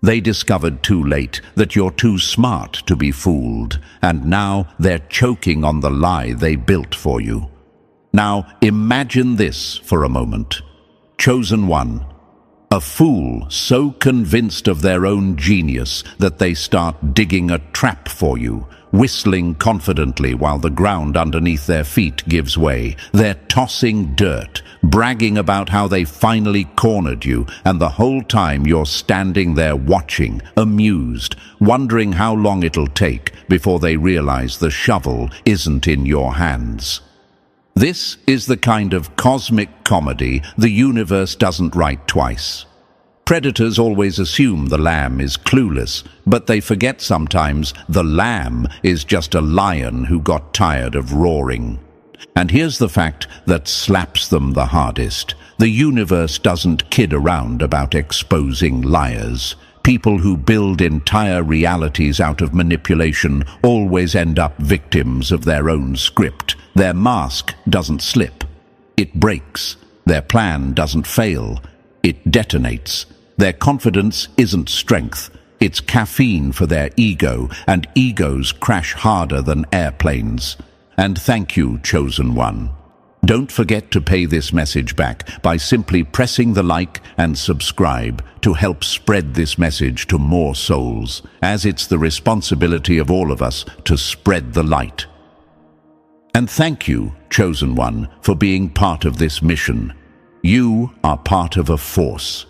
They discovered too late that you're too smart to be fooled, and now they're choking on the lie they built for you. Now imagine this for a moment. Chosen One, a fool so convinced of their own genius that they start digging a trap for you, whistling confidently while the ground underneath their feet gives way. They're tossing dirt, bragging about how they finally cornered you, and the whole time you're standing there watching, amused, wondering how long it'll take before they realize the shovel isn't in your hands. This is the kind of cosmic comedy the universe doesn't write twice. Predators always assume the lamb is clueless, but they forget sometimes the lamb is just a lion who got tired of roaring. And here's the fact that slaps them the hardest. The universe doesn't kid around about exposing liars. People who build entire realities out of manipulation always end up victims of their own script. Their mask doesn't slip. It breaks. Their plan doesn't fail. It detonates. Their confidence isn't strength. It's caffeine for their ego, and egos crash harder than airplanes. And thank you, Chosen One. Don't forget to pay this message back by simply pressing the like and subscribe to help spread this message to more souls, as it's the responsibility of all of us to spread the light. And thank you, Chosen One, for being part of this mission. You are part of a force.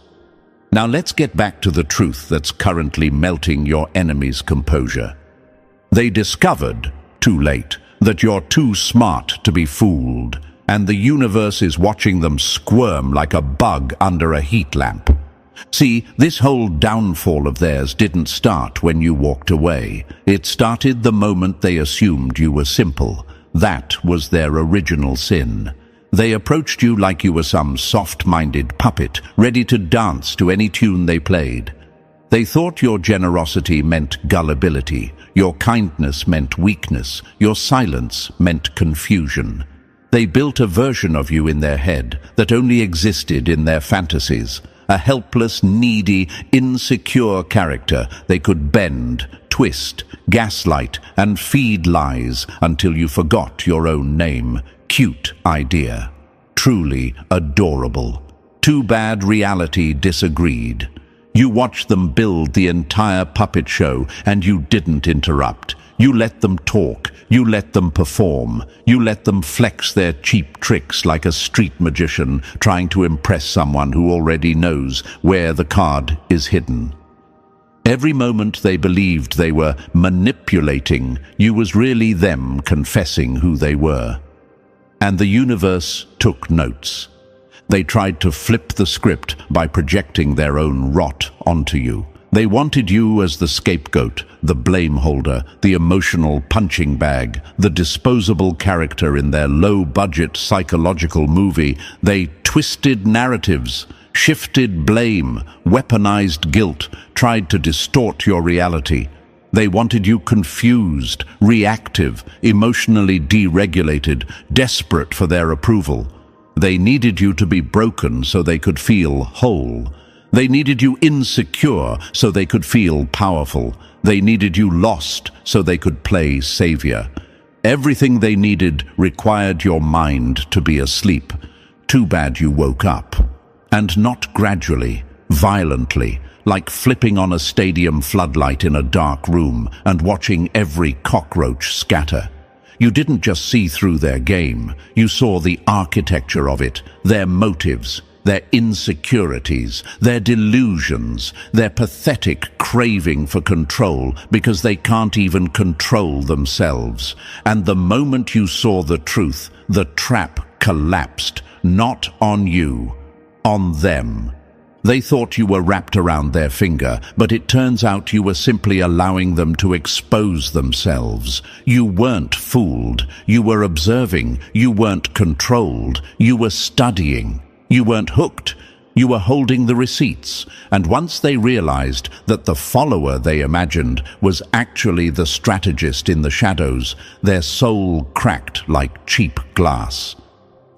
Now let's get back to the truth that's currently melting your enemy's composure. They discovered, too late, that you're too smart to be fooled, and the universe is watching them squirm like a bug under a heat lamp. See, this whole downfall of theirs didn't start when you walked away. It started the moment they assumed you were simple. That was their original sin. They approached you like you were some soft-minded puppet, ready to dance to any tune they played. They thought your generosity meant gullibility, your kindness meant weakness, your silence meant confusion. They built a version of you in their head that only existed in their fantasies, a helpless, needy, insecure character they could bend, twist, gaslight, and feed lies until you forgot your own name. Cute idea. Truly adorable. Too bad reality disagreed. You watched them build the entire puppet show, and you didn't interrupt. You let them talk. You let them perform. You let them flex their cheap tricks like a street magician trying to impress someone who already knows where the card is hidden. Every moment they believed they were manipulating you was really them confessing who they were. And the universe took notes. They tried to flip the script by projecting their own rot onto you. They wanted you as the scapegoat, the blame holder, the emotional punching bag, the disposable character in their low-budget psychological movie. They twisted narratives, shifted blame, weaponized guilt, tried to distort your reality. They wanted you confused, reactive, emotionally deregulated, desperate for their approval. They needed you to be broken so they could feel whole. They needed you insecure so they could feel powerful. They needed you lost so they could play savior. Everything they needed required your mind to be asleep. Too bad you woke up. And not gradually, violently, like flipping on a stadium floodlight in a dark room and watching every cockroach scatter. You didn't just see through their game, you saw the architecture of it, their motives, their insecurities, their delusions, their pathetic craving for control because they can't even control themselves. And the moment you saw the truth, the trap collapsed, not on you, on them. They thought you were wrapped around their finger, but it turns out you were simply allowing them to expose themselves. You weren't fooled. You were observing. You weren't controlled. You were studying. You weren't hooked. You were holding the receipts. And once they realized that the follower they imagined was actually the strategist in the shadows, their soul cracked like cheap glass.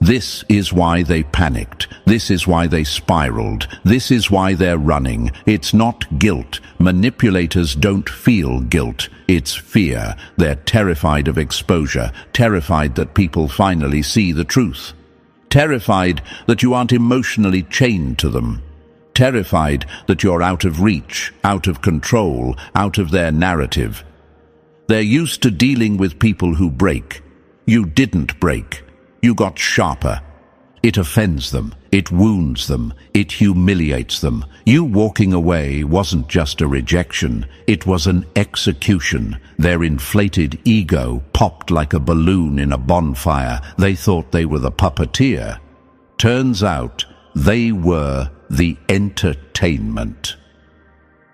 This is why they panicked. This is why they spiraled. This is why they're running. It's not guilt. Manipulators don't feel guilt. It's fear. They're terrified of exposure, terrified that people finally see the truth, terrified that you aren't emotionally chained to them, terrified that you're out of reach, out of control, out of their narrative. They're used to dealing with people who break. You didn't break. You got sharper. It offends them. It wounds them. It humiliates them. You walking away wasn't just a rejection. It was an execution. Their inflated ego popped like a balloon in a bonfire. They thought they were the puppeteer. Turns out they were the entertainment.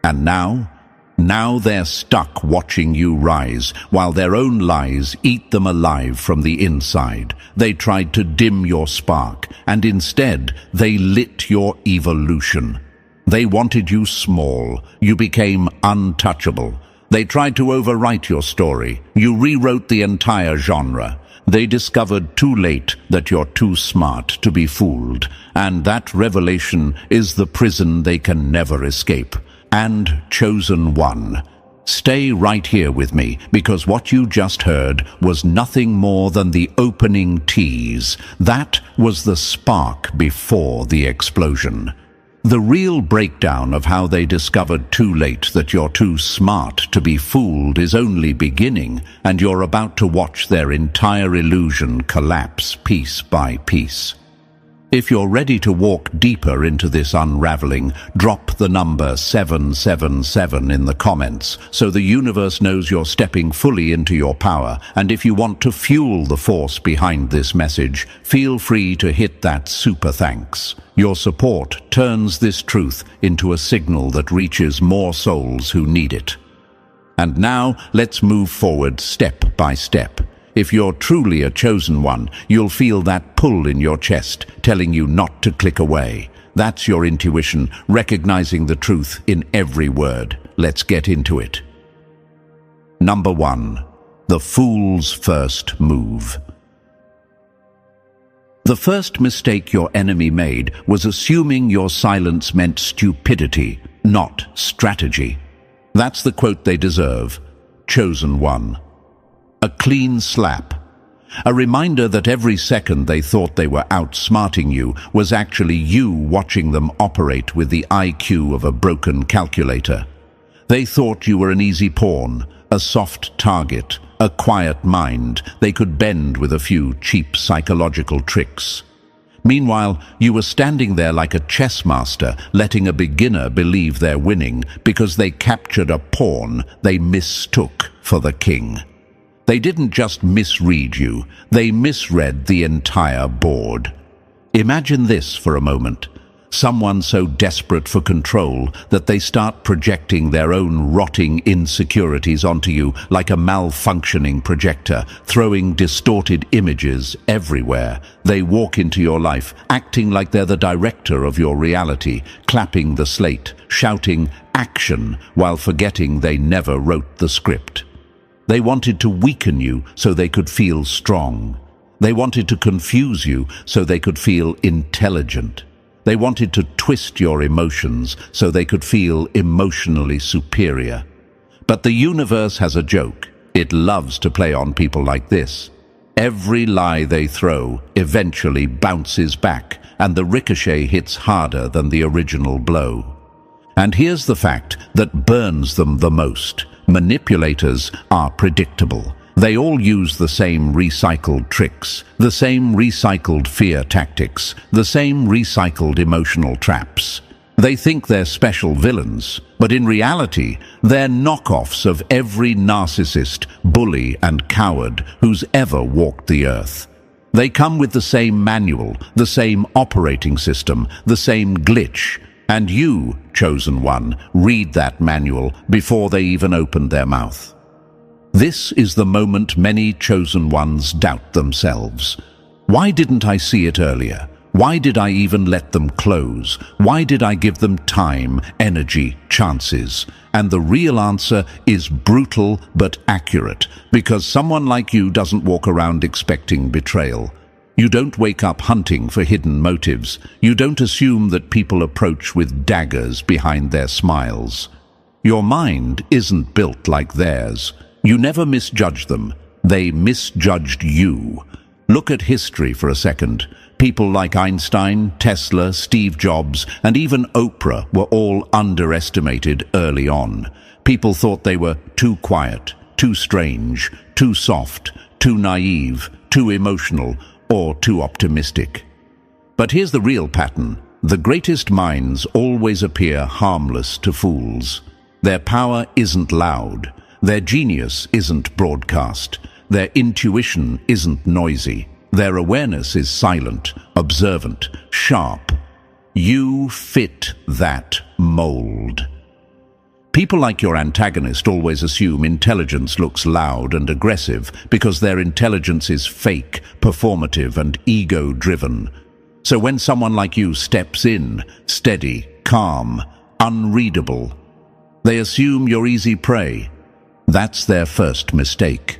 And now they're stuck watching you rise, while their own lies eat them alive from the inside. They tried to dim your spark, and instead they lit your evolution. They wanted you small. You became untouchable. They tried to overwrite your story. You rewrote the entire genre. They discovered too late that you're too smart to be fooled, and that revelation is the prison they can never escape. And Chosen One, stay right here with me, because what you just heard was nothing more than the opening tease. That was the spark before the explosion. The real breakdown of how they discovered too late that you're too smart to be fooled is only beginning, and you're about to watch their entire illusion collapse piece by piece. If you're ready to walk deeper into this unraveling, drop the number 777 in the comments so the universe knows you're stepping fully into your power. And if you want to fuel the force behind this message, feel free to hit that super thanks. Your support turns this truth into a signal that reaches more souls who need it. And now, let's move forward step by step. If you're truly a chosen one, you'll feel that pull in your chest, telling you not to click away. That's your intuition, recognizing the truth in every word. Let's get into it. Number 1. The fool's first move. The first mistake your enemy made was assuming your silence meant stupidity, not strategy. That's the quote they deserve. Chosen One. A clean slap. A reminder that every second they thought they were outsmarting you was actually you watching them operate with the IQ of a broken calculator. They thought you were an easy pawn, a soft target, a quiet mind they could bend with a few cheap psychological tricks. Meanwhile, you were standing there like a chess master, letting a beginner believe they're winning because they captured a pawn they mistook for the king. They didn't just misread you, they misread the entire board. Imagine this for a moment. Someone so desperate for control that they start projecting their own rotting insecurities onto you like a malfunctioning projector, throwing distorted images everywhere. They walk into your life, acting like they're the director of your reality, clapping the slate, shouting "action," while forgetting they never wrote the script. They wanted to weaken you so they could feel strong. They wanted to confuse you so they could feel intelligent. They wanted to twist your emotions so they could feel emotionally superior. But the universe has a joke. It loves to play on people like this. Every lie they throw eventually bounces back, and the ricochet hits harder than the original blow. And here's the fact that burns them the most. Manipulators are predictable. They all use the same recycled tricks, the same recycled fear tactics, the same recycled emotional traps. They think they're special villains, but in reality, they're knockoffs of every narcissist, bully, and coward who's ever walked the earth. They come with the same manual, the same operating system, the same glitch. And you, Chosen One, read that manual before they even opened their mouth. This is the moment many Chosen Ones doubt themselves. Why didn't I see it earlier? Why did I even let them close? Why did I give them time, energy, chances? And the real answer is brutal but accurate, because someone like you doesn't walk around expecting betrayal. You don't wake up hunting for hidden motives. You don't assume that people approach with daggers behind their smiles. Your mind isn't built like theirs. You never misjudge them. They misjudged you. Look at history for a second. People like Einstein, Tesla, Steve Jobs, and even Oprah were all underestimated early on. People thought they were too quiet, too strange, too soft, too naive, too emotional, or too optimistic. But here's the real pattern. The greatest minds always appear harmless to fools. Their power isn't loud. Their genius isn't broadcast. Their intuition isn't noisy. Their awareness is silent, observant, sharp. You fit that mold. People like your antagonist always assume intelligence looks loud and aggressive because their intelligence is fake, performative, and ego-driven. So when someone like you steps in, steady, calm, unreadable, they assume you're easy prey. That's their first mistake.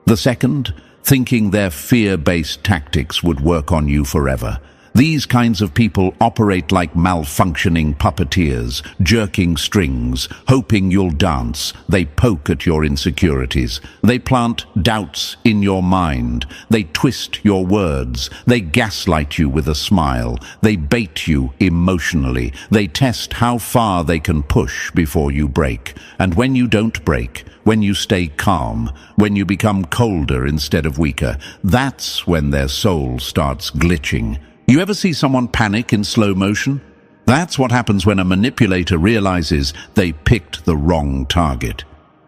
The second, thinking their fear-based tactics would work on you forever. These kinds of people operate like malfunctioning puppeteers, jerking strings, hoping you'll dance. They poke at your insecurities. They plant doubts in your mind. They twist your words. They gaslight you with a smile. They bait you emotionally. They test how far they can push before you break. And when you don't break, when you stay calm, when you become colder instead of weaker, that's when their soul starts glitching. You ever see someone panic in slow motion? That's what happens when a manipulator realizes they picked the wrong target.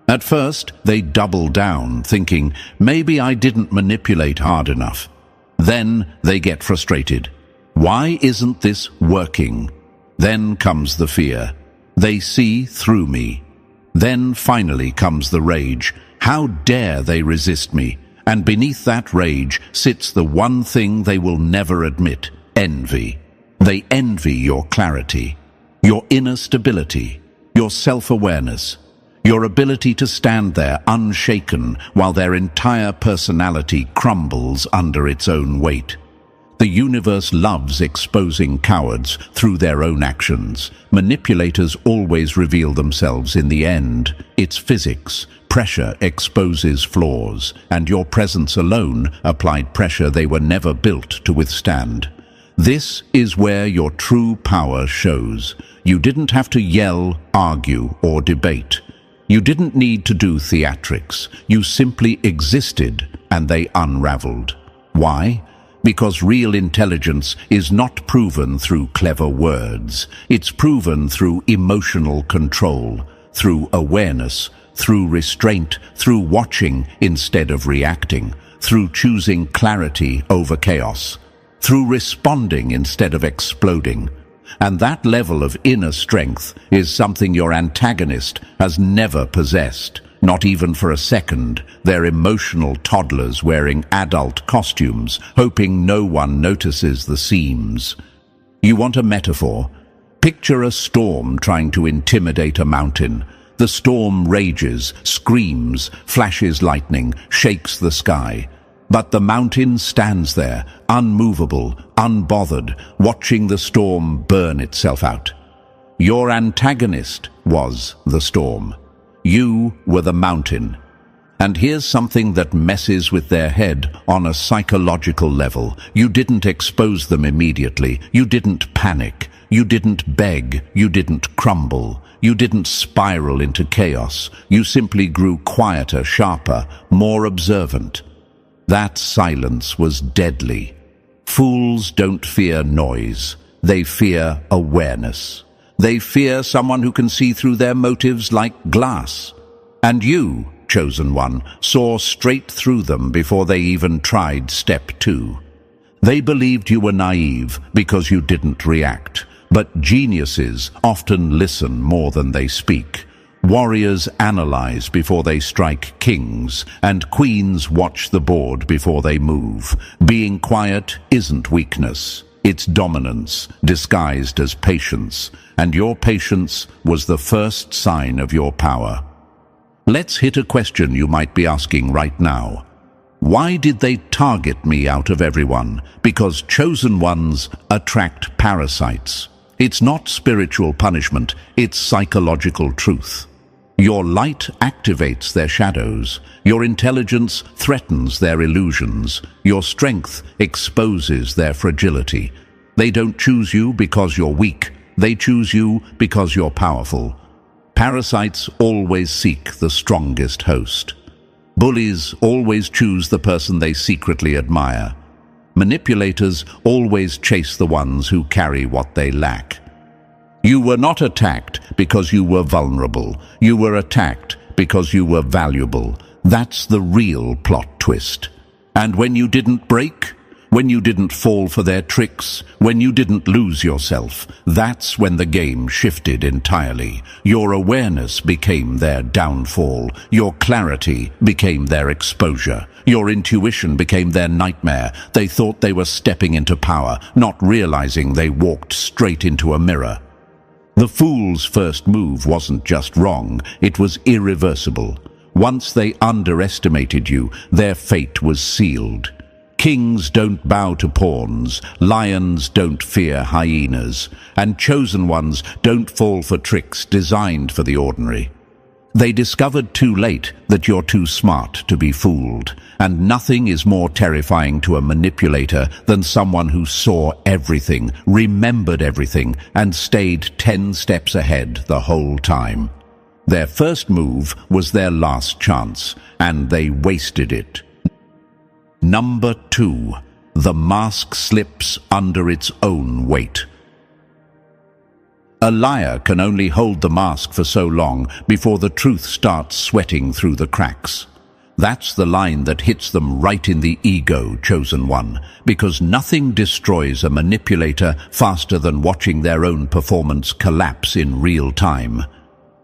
At first, they double down, thinking, maybe I didn't manipulate hard enough. Then they get frustrated. Why isn't this working? Then comes the fear. They see through me. Then finally comes the rage. How dare they resist me? And beneath that rage sits the one thing they will never admit: envy. They envy your clarity, your inner stability, your self-awareness, your ability to stand there unshaken while their entire personality crumbles under its own weight. The universe loves exposing cowards through their own actions. Manipulators always reveal themselves in the end. It's physics. Pressure exposes flaws, and your presence alone applied pressure they were never built to withstand. This is where your true power shows. You didn't have to yell, argue, or debate. You didn't need to do theatrics. You simply existed, and they unraveled. Why? Because real intelligence is not proven through clever words. It's proven through emotional control, through awareness, through restraint, through watching instead of reacting, through choosing clarity over chaos, through responding instead of exploding. And that level of inner strength is something your antagonist has never possessed. Not even for a second. They're emotional toddlers wearing adult costumes, hoping no one notices the seams. You want a metaphor? Picture a storm trying to intimidate a mountain. The storm rages, screams, flashes lightning, shakes the sky. But the mountain stands there, unmovable, unbothered, watching the storm burn itself out. Your antagonist was the storm. You were the mountain. And here's something that messes with their head on a psychological level. You didn't expose them immediately. You didn't panic. You didn't beg. You didn't crumble. You didn't spiral into chaos. You simply grew quieter, sharper, more observant. That silence was deadly. Fools don't fear noise. They fear awareness. They fear someone who can see through their motives like glass. And you, chosen one, saw straight through them before they even tried step 2. They believed you were naive because you didn't react. But geniuses often listen more than they speak. Warriors analyze before they strike kings, and queens watch the board before they move. Being quiet isn't weakness. It's dominance, disguised as patience, and your patience was the first sign of your power. Let's hit a question you might be asking right now. Why did they target me out of everyone? Because chosen ones attract parasites. It's not spiritual punishment, it's psychological truth. Your light activates their shadows. Your intelligence threatens their illusions. Your strength exposes their fragility. They don't choose you because you're weak. They choose you because you're powerful. Parasites always seek the strongest host. Bullies always choose the person they secretly admire. Manipulators always chase the ones who carry what they lack. You were not attacked because you were vulnerable. You were attacked because you were valuable. That's the real plot twist. And when you didn't break, when you didn't fall for their tricks, when you didn't lose yourself, that's when the game shifted entirely. Your awareness became their downfall. Your clarity became their exposure. Your intuition became their nightmare. They thought they were stepping into power, not realizing they walked straight into a mirror. The fool's first move wasn't just wrong, it was irreversible. Once they underestimated you, their fate was sealed. Kings don't bow to pawns, lions don't fear hyenas, and chosen ones don't fall for tricks designed for the ordinary. They discovered too late that you're too smart to be fooled, and nothing is more terrifying to a manipulator than someone who saw everything, remembered everything, and stayed 10 steps ahead the whole time. Their first move was their last chance, and they wasted it. Number 2. The mask slips under its own weight. A liar can only hold the mask for so long before the truth starts sweating through the cracks. That's the line that hits them right in the ego, chosen one, because nothing destroys a manipulator faster than watching their own performance collapse in real time.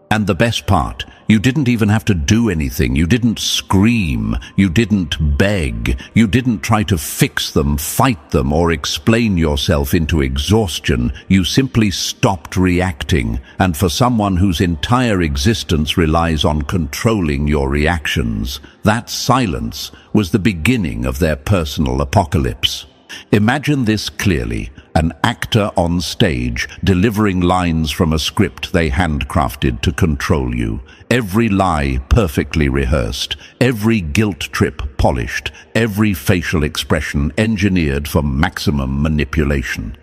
And the best part, you didn't even have to do anything. You didn't scream. You didn't beg. You didn't try to fix them, fight them, or explain yourself into exhaustion. You simply stopped reacting. And for someone whose entire existence relies on controlling your reactions, that silence was the beginning of their personal apocalypse. Imagine this clearly. An actor on stage delivering lines from a script they handcrafted to control you. Every lie perfectly rehearsed, every guilt trip polished, every facial expression engineered for maximum manipulation.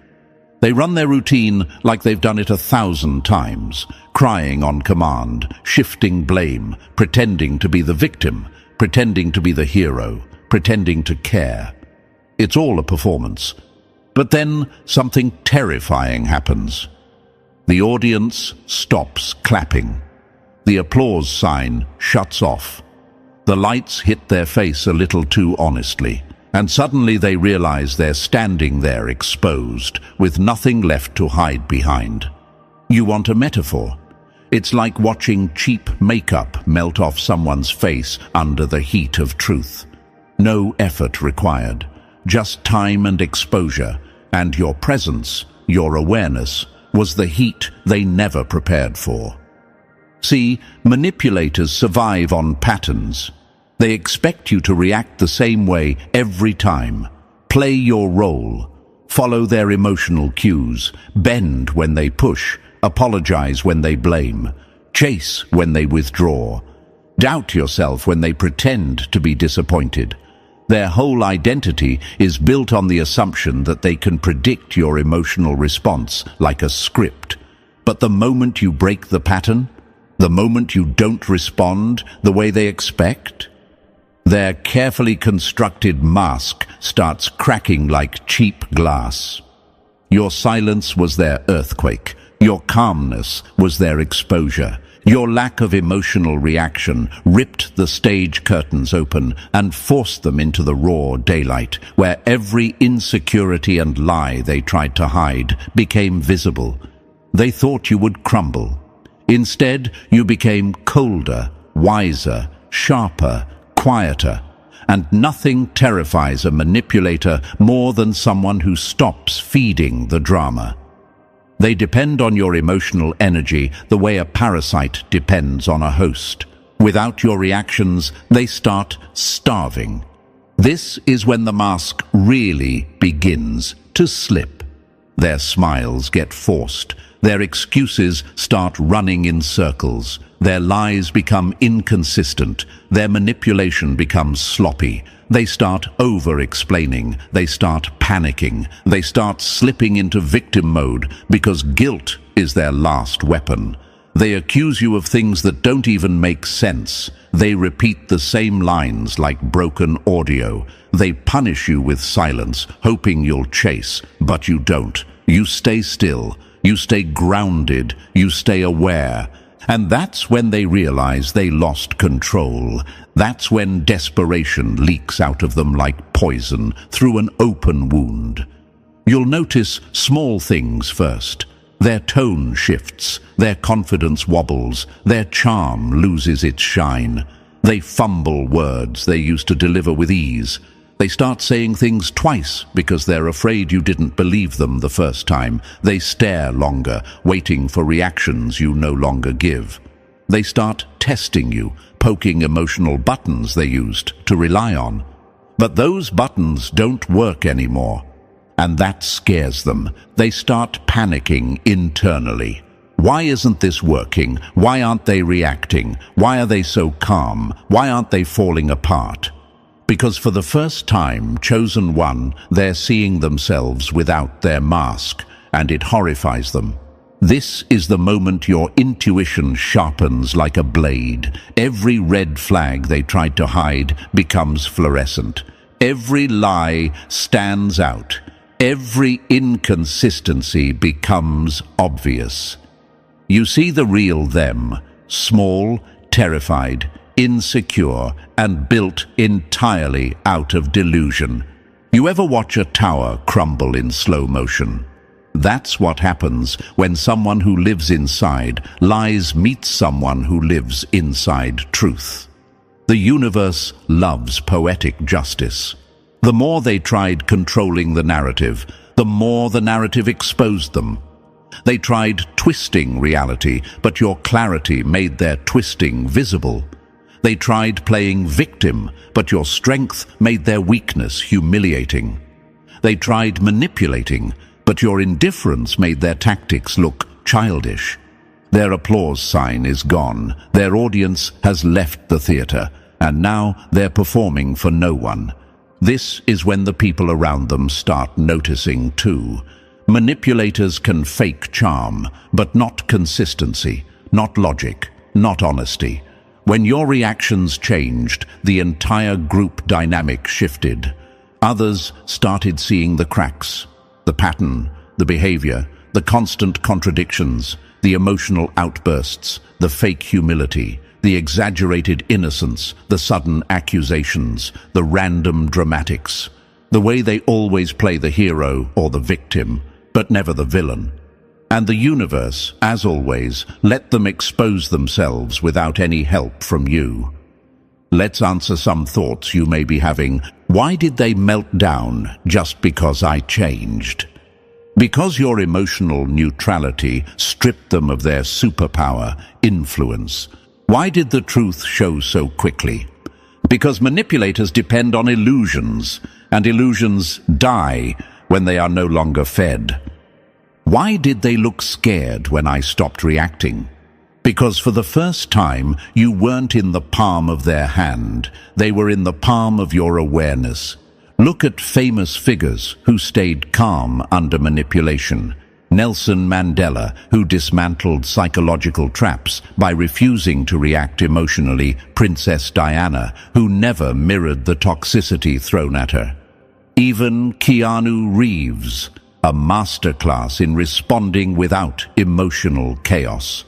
They run their routine like they've done it 1,000 times, crying on command, shifting blame, pretending to be the victim, pretending to be the hero, pretending to care. It's all a performance. But then something terrifying happens. The audience stops clapping. The applause sign shuts off. The lights hit their face a little too honestly, and suddenly they realize they're standing there exposed, with nothing left to hide behind. You want a metaphor? It's like watching cheap makeup melt off someone's face under the heat of truth. No effort required, just time and exposure. And your presence, your awareness, was the heat they never prepared for. See, manipulators survive on patterns. They expect you to react the same way every time. Play your role. Follow their emotional cues. Bend when they push. Apologize when they blame. Chase when they withdraw. Doubt yourself when they pretend to be disappointed. Their whole identity is built on the assumption that they can predict your emotional response like a script. But the moment you break the pattern, the moment you don't respond the way they expect, their carefully constructed mask starts cracking like cheap glass. Your silence was their earthquake. Your calmness was their exposure. Your lack of emotional reaction ripped the stage curtains open and forced them into the raw daylight, where every insecurity and lie they tried to hide became visible. They thought you would crumble. Instead, you became colder, wiser, sharper, quieter, and nothing terrifies a manipulator more than someone who stops feeding the drama. They depend on your emotional energy the way a parasite depends on a host. Without your reactions, they start starving. This is when the mask really begins to slip. Their smiles get forced. Their excuses start running in circles. Their lies become inconsistent. Their manipulation becomes sloppy. They start over-explaining. They start panicking. They start slipping into victim mode because guilt is their last weapon. They accuse you of things that don't even make sense. They repeat the same lines like broken audio. They punish you with silence, hoping you'll chase, but you don't. You stay still. You stay grounded. You stay aware. And that's when they realize they lost control. That's when desperation leaks out of them like poison through an open wound. You'll notice small things first. Their tone shifts, their confidence wobbles, their charm loses its shine. They fumble words they used to deliver with ease. They start saying things twice because they're afraid you didn't believe them the first time. They stare longer, waiting for reactions you no longer give. They start testing you, poking emotional buttons they used to rely on. But those buttons don't work anymore. And that scares them. They start panicking internally. Why isn't this working? Why aren't they reacting? Why are they so calm? Why aren't they falling apart? Because for the first time, chosen one, they're seeing themselves without their mask, and it horrifies them. This is the moment your intuition sharpens like a blade. Every red flag they tried to hide becomes fluorescent. Every lie stands out. Every inconsistency becomes obvious. You see the real them, small, terrified, insecure, and built entirely out of delusion. You ever watch a tower crumble in slow motion? That's what happens when someone who lives inside lies meets someone who lives inside truth. The universe loves poetic justice. The more they tried controlling the narrative, the more the narrative exposed them. They tried twisting reality, but your clarity made their twisting visible. They tried playing victim, but your strength made their weakness humiliating. They tried manipulating, but your indifference made their tactics look childish. Their applause sign is gone. Their audience has left the theater, and now they're performing for no one. This is when the people around them start noticing too. Manipulators can fake charm, but not consistency, not logic, not honesty. When your reactions changed, the entire group dynamic shifted. Others started seeing the cracks, the pattern, the behavior, the constant contradictions, the emotional outbursts, the fake humility, the exaggerated innocence, the sudden accusations, the random dramatics. The way they always play the hero or the victim, but never the villain. And the universe, as always, let them expose themselves without any help from you. Let's answer some thoughts you may be having. Why did they melt down just because I changed? Because your emotional neutrality stripped them of their superpower, influence. Why did the truth show so quickly? Because manipulators depend on illusions, and illusions die when they are no longer fed. Why did they look scared when I stopped reacting? Because for the first time, you weren't in the palm of their hand. They were in the palm of your awareness. Look at famous figures who stayed calm under manipulation. Nelson Mandela, who dismantled psychological traps by refusing to react emotionally. Princess Diana, who never mirrored the toxicity thrown at her. Even Keanu Reeves, a masterclass in responding without emotional chaos.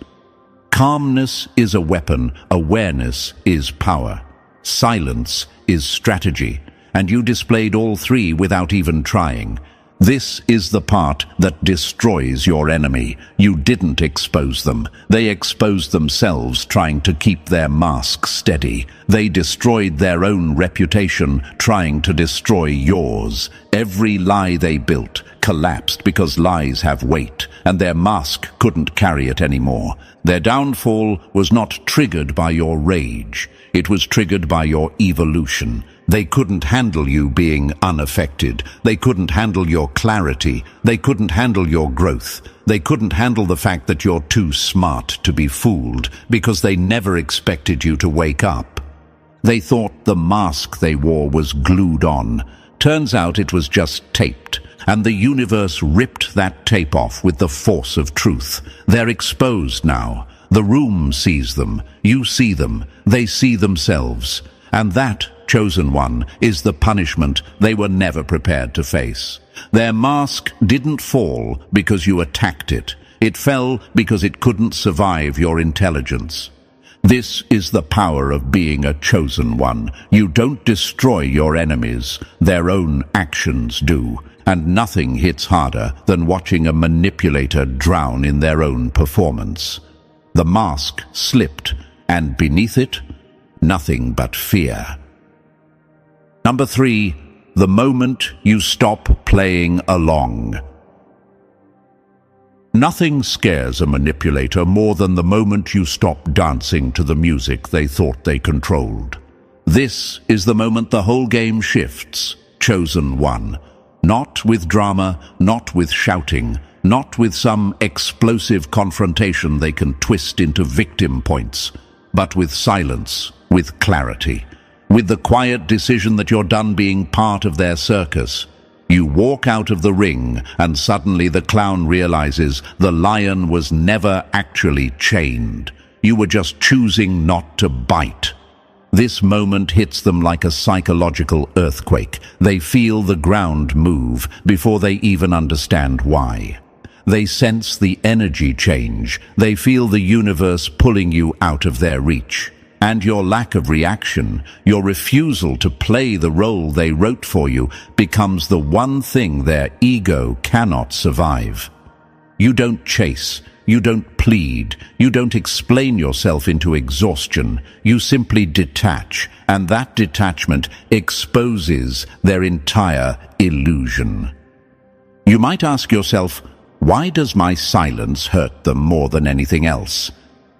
Calmness is a weapon, awareness is power, silence is strategy, and you displayed all three without even trying. This is the part that destroys your enemy. You didn't expose them. They exposed themselves trying to keep their mask steady. They destroyed their own reputation trying to destroy yours. Every lie they built collapsed because lies have weight, and their mask couldn't carry it anymore. Their downfall was not triggered by your rage. It was triggered by your evolution. They couldn't handle you being unaffected. They couldn't handle your clarity. They couldn't handle your growth. They couldn't handle the fact that you're too smart to be fooled, because they never expected you to wake up. They thought the mask they wore was glued on. Turns out it was just taped, and the universe ripped that tape off with the force of truth. They're exposed now. The room sees them. You see them. They see themselves. And that, chosen one, is the punishment they were never prepared to face. Their mask didn't fall because you attacked it. It fell because it couldn't survive your intelligence. This is the power of being a chosen one. You don't destroy your enemies. Their own actions do. And nothing hits harder than watching a manipulator drown in their own performance. The mask slipped, and beneath it, nothing but fear. Number 3, the moment you stop playing along. Nothing scares a manipulator more than the moment you stop dancing to the music they thought they controlled. This is the moment the whole game shifts. Chosen one. Not with drama, not with shouting, not with some explosive confrontation they can twist into victim points, but with silence, with clarity, with the quiet decision that you're done being part of their circus. You walk out of the ring, and suddenly the clown realizes the lion was never actually chained. You were just choosing not to bite. This moment hits them like a psychological earthquake. They feel the ground move before they even understand why. They sense the energy change. They feel the universe pulling you out of their reach. And your lack of reaction, your refusal to play the role they wrote for you, becomes the one thing their ego cannot survive. You don't chase, you don't plead, you don't explain yourself into exhaustion. You simply detach, and that detachment exposes their entire illusion. You might ask yourself, why does my silence hurt them more than anything else?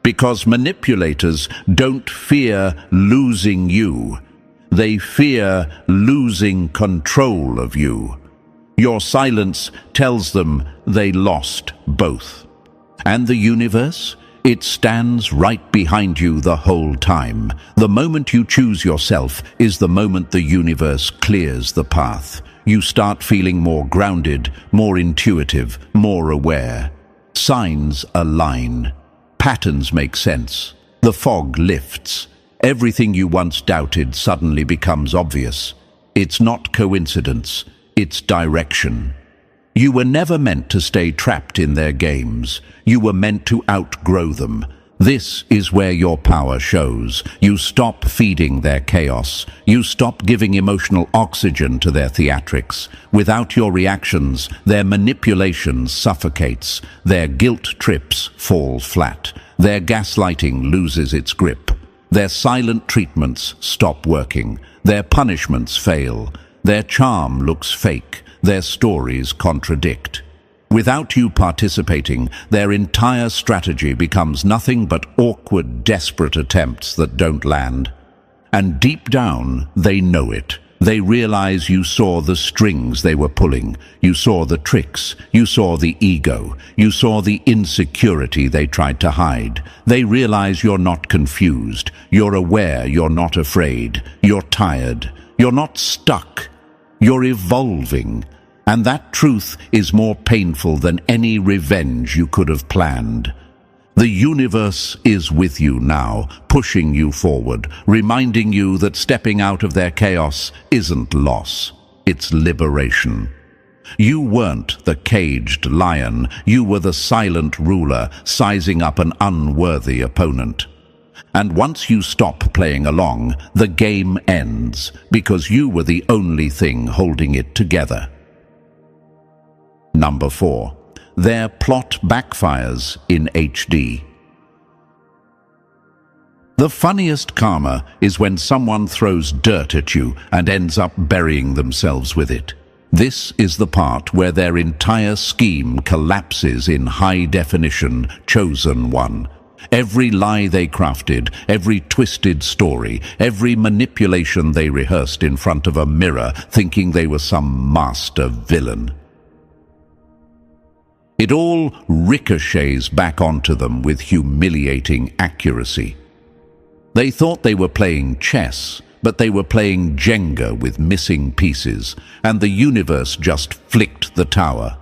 Because manipulators don't fear losing you. They fear losing control of you. Your silence tells them they lost both. And the universe? It stands right behind you the whole time. The moment you choose yourself is the moment the universe clears the path. You start feeling more grounded, more intuitive, more aware. Signs align. Patterns make sense. The fog lifts. Everything you once doubted suddenly becomes obvious. It's not coincidence. It's direction. You were never meant to stay trapped in their games. You were meant to outgrow them. This is where your power shows. You stop feeding their chaos. You stop giving emotional oxygen to their theatrics. Without your reactions, their manipulation suffocates. Their guilt trips fall flat. Their gaslighting loses its grip. Their silent treatments stop working. Their punishments fail. Their charm looks fake. Their stories contradict. Without you participating, their entire strategy becomes nothing but awkward, desperate attempts that don't land. And deep down, they know it. They realize you saw the strings they were pulling. You saw the tricks. You saw the ego. You saw the insecurity they tried to hide. They realize you're not confused. You're aware. You're not afraid. You're tired. You're not stuck. You're evolving. And that truth is more painful than any revenge you could have planned. The universe is with you now, pushing you forward, reminding you that stepping out of their chaos isn't loss, it's liberation. You weren't the caged lion, you were the silent ruler, sizing up an unworthy opponent. And once you stop playing along, the game ends, because you were the only thing holding it together. Number 4. Their plot backfires in HD. The funniest karma is when someone throws dirt at you and ends up burying themselves with it. This is the part where their entire scheme collapses in high definition, chosen one. Every lie they crafted, every twisted story, every manipulation they rehearsed in front of a mirror, thinking they were some master villain. It all ricochets back onto them with humiliating accuracy. They thought they were playing chess, but they were playing Jenga with missing pieces, and the universe just flicked the tower.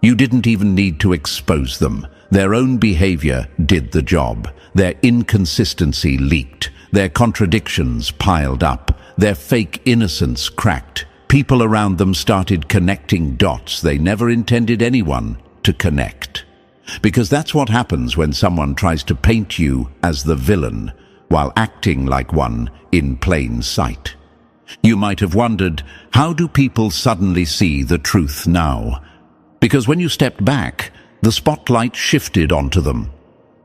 You didn't even need to expose them. Their own behavior did the job. Their inconsistency leaked. Their contradictions piled up. Their fake innocence cracked. People around them started connecting dots they never intended anyone to connect. Because that's what happens when someone tries to paint you as the villain while acting like one in plain sight. You might have wondered, how do people suddenly see the truth now? Because when you stepped back, the spotlight shifted onto them.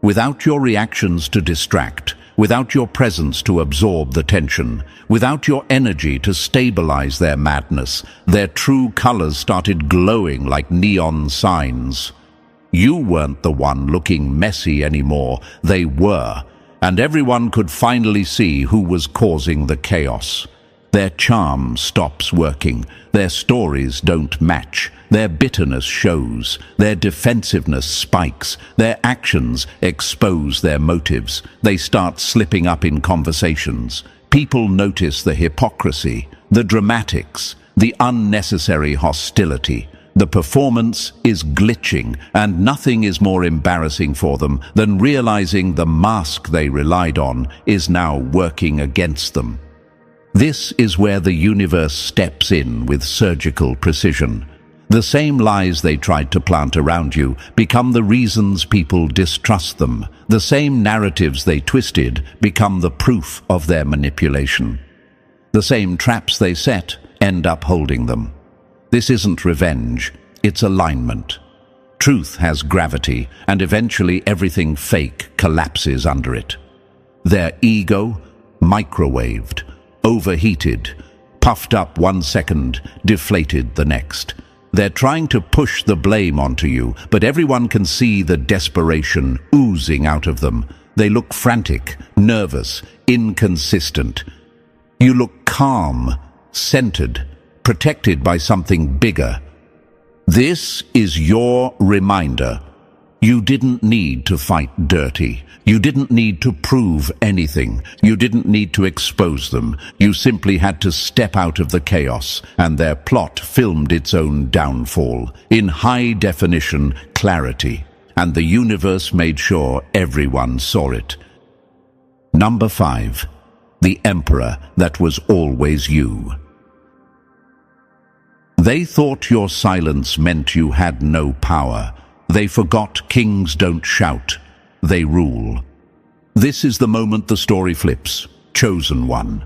Without your reactions to distract, without your presence to absorb the tension, without your energy to stabilize their madness, their true colors started glowing like neon signs. You weren't the one looking messy anymore, they were, and everyone could finally see who was causing the chaos. Their charm stops working, their stories don't match, their bitterness shows, their defensiveness spikes, their actions expose their motives. They start slipping up in conversations. People notice the hypocrisy, the dramatics, the unnecessary hostility. The performance is glitching, and nothing is more embarrassing for them than realizing the mask they relied on is now working against them. This is where the universe steps in with surgical precision. The same lies they tried to plant around you become the reasons people distrust them. The same narratives they twisted become the proof of their manipulation. The same traps they set end up holding them. This isn't revenge, it's alignment. Truth has gravity, and eventually everything fake collapses under it. Their ego, microwaved, overheated, puffed up 1 second, deflated the next. They're trying to push the blame onto you, but everyone can see the desperation oozing out of them. They look frantic, nervous, inconsistent. You look calm, centered, protected by something bigger. This is your reminder. You didn't need to fight dirty. You didn't need to prove anything. You didn't need to expose them. You simply had to step out of the chaos, and their plot filmed its own downfall in high-definition clarity, and the universe made sure everyone saw it. Number 5. The Emperor that was always you. They thought your silence meant you had no power. They forgot kings don't shout, they rule. This is the moment the story flips. Chosen one.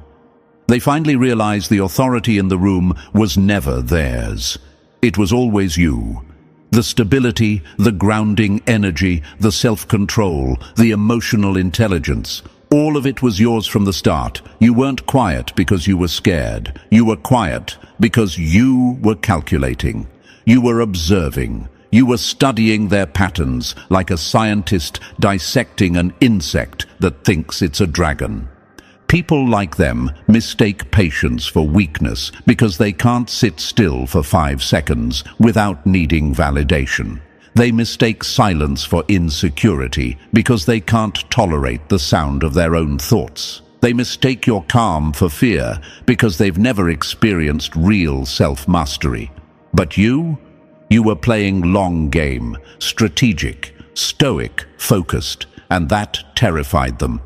They finally realized the authority in the room was never theirs. It was always you. The stability, the grounding energy, the self-control, the emotional intelligence, all of it was yours from the start. You weren't quiet because you were scared. You were quiet because you were calculating. You were observing. You were studying their patterns like a scientist dissecting an insect that thinks it's a dragon. People like them mistake patience for weakness because they can't sit still for 5 seconds without needing validation. They mistake silence for insecurity because they can't tolerate the sound of their own thoughts. They mistake your calm for fear because they've never experienced real self-mastery. But you were playing long game, strategic, stoic, focused, and that terrified them.